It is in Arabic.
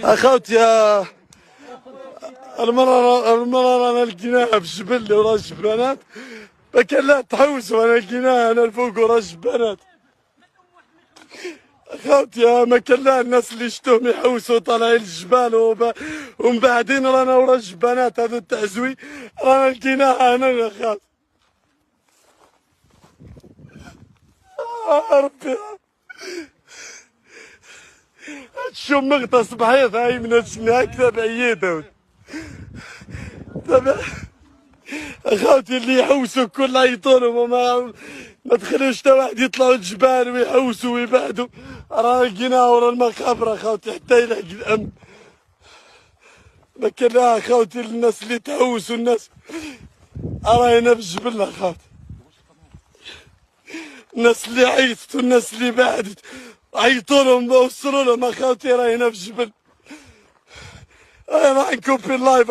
اخوتي المرة انا لقيناها بالجبل ورا الجبانات، ما كان لا تحوسوا، انا لقيناها انا الفوق ورا الجبانات. اخوتي ما كان لا الناس اللي شفتوهم يحوسوا طالعين الجبال ومن بعدين رانا ورا الجبانات هذا التعزوي، رانا لقيناها هنا يا اخوتي. ربي شو مغطس بحيث هاي من هكذا بعيدة. اخوتي اللي يحوسوا كل يعيطولهم ما تخلوش تا واحد يطلعوا الجبال ويحوسوا ويبعدوا، رانا لقيناها ورا المقابر اخوتي حتى يلحق الامن. ما كان لها اخوتي الناس اللي تحوسوا، الناس راينا بالجبل اخوتي، الناس اللي عيطت والناس اللي بعدت عيطولهم وصلوا لهم اخوتي راينا بالجبل. راح نكون في اللايف